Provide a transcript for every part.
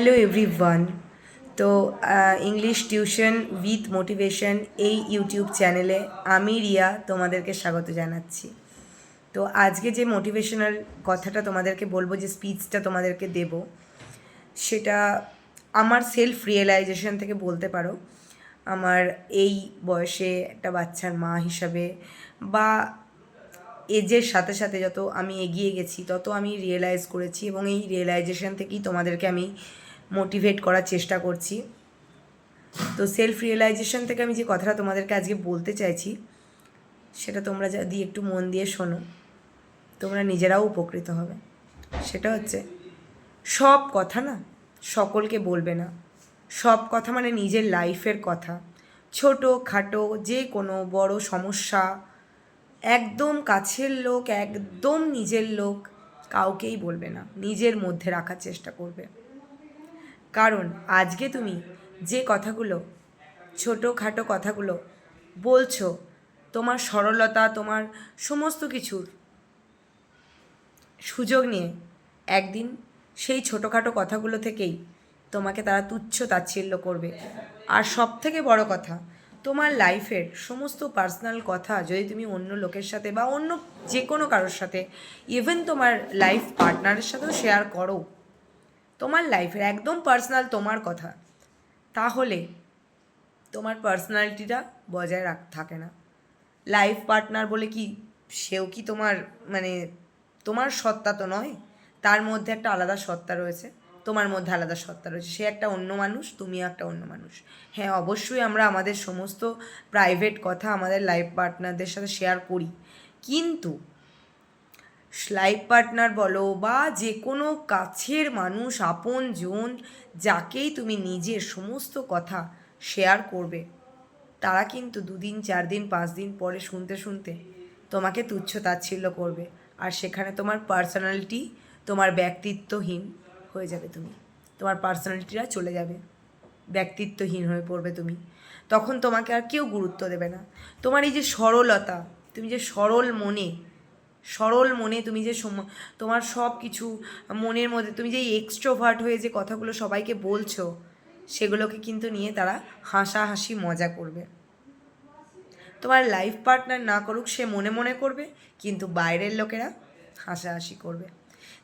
Hello everyone. তো English tuition with motivation এই YouTube চ্যানেলে আমি রিয়া তোমাদেরকে স্বাগত জানাচ্ছি। তো আজকে যে মোটিভেশনাল কথাটা তোমাদেরকে বলবো, যে স্পিচটা তোমাদেরকে দেব, সেটা আমার সেলফ রিয়েলাইজেশন থেকে বলতে পারো। আমার এই বয়সে একটা বাচ্চার মা হিসাবে বা এজের সাথে সাথে যত আমি এগিয়ে গেছি তত আমি রিয়েলাইজ করেছি, এবং এই রিয়েলাইজেশন থেকেই তোমাদেরকে আমি মোটিভেট করার চেষ্টা করছি। তো সেলফ রিয়েলাইজেশন থেকে আমি যে কথাটা তোমাদেরকে আজকে বলতে চাইছি, সেটা তোমরা যদি একটু মন দিয়ে শোনো, তোমরা নিজেরাও উপকৃত হবে। সেটা হচ্ছে, সব কথা না সকলকে বলবে না। সব কথা মানে নিজের লাইফের কথা, ছোটো খাটো যে কোনো বড় সমস্যা, একদম কাছের লোক, একদম নিজের লোক, কাউকেই বলবে না, নিজের মধ্যে রাখার চেষ্টা করবে। কারণ আজকে তুমি যে কথাগুলো, ছোটোখাটো কথাগুলো বলছো, তোমার সরলতা, তোমার সমস্ত কিছুর সুযোগ নিয়ে একদিন সেই ছোটোখাটো কথাগুলো থেকেই তোমাকে তারা তুচ্ছ তাচ্ছিল্য করবে। আর সব থেকে বড় কথা, তোমার লাইফের সমস্ত পার্সোনাল কথা যদি তুমি অন্য লোকের সাথে বা অন্য যে কোনো কারোর সাথে, ইভেন তোমার লাইফ পার্টনারের সাথেও শেয়ার করো, তোমার লাইফের একদম পার্সোনাল তোমার কথা, তাহলে তোমার পার্সোনালিটিটা বজায় থাকে না। লাইফ পার্টনার বলে কি সেও কি তোমার মানে তোমার সত্তা তো নয়, তার মধ্যে একটা আলাদা সত্তা রয়েছে, তোমার মধ্যে আলাদা সত্তা রয়েছে, সে একটা অন্য মানুষ, তুমিও একটা অন্য মানুষ। হ্যাঁ, অবশ্যই আমরা আমাদের সমস্ত প্রাইভেট কথা আমাদের লাইফ পার্টনারদের সাথে শেয়ার করি, কিন্তু লাইফ পার্টনার বলো বা যে কোনো কাছের মানুষ, আপনজন, যাকেই তুমি নিজের সমস্ত কথা শেয়ার করবে, তারা কিন্তু 2 দিন 4 দিন 5 দিন পরে শুনতে শুনতে তোমাকে তুচ্ছ তাচ্ছিল্য করবে। আর সেখানে তোমার পার্সোনালিটি, তোমার ব্যক্তিত্বহীন হয়ে যাবে তুমি, তোমার পার্সোনালিটিটা চলে যাবে, ব্যক্তিত্বহীন হয়ে পড়বে তুমি। তখন তোমাকে আর কেউ গুরুত্ব দেবে না। তোমার এই যে সরলতা, তুমি যে সরল মনে তুমি যে তোমার সব কিছু মনের মধ্যে, তুমি যে এক্সট্রোভার্ট হয়ে যে কথাগুলো সবাইকে বলছো, সেগুলোকে কিন্তু নিয়ে তারা হাসাহাসি মজা করবে। তোমার লাইফ পার্টনার না করুক, সে মনে মনে করবে, কিন্তু বাইরের লোকেরা হাসাহাসি করবে।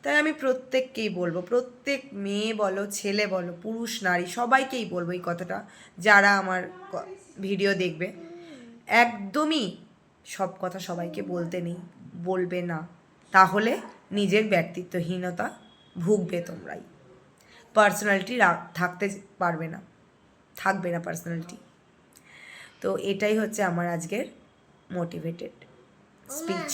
তাই আমি প্রত্যেককেই বলবো, প্রত্যেক মেয়ে বলো, ছেলে বলো, পুরুষ নারী সবাইকেই বলবো এই কথাটা, যারা আমার ভিডিও দেখবে, একদমই সব কথা সবাইকে বলবে না। তাহলে নিজের ব্যক্তিত্বহীনতা ভুগবে তোমরাই, পার্সোনালিটি থাকতে পারবে না, থাকবে না পার্সোনালিটি। তো এটাই হচ্ছে আমার আজকের মোটিভেটেড স্পিচ।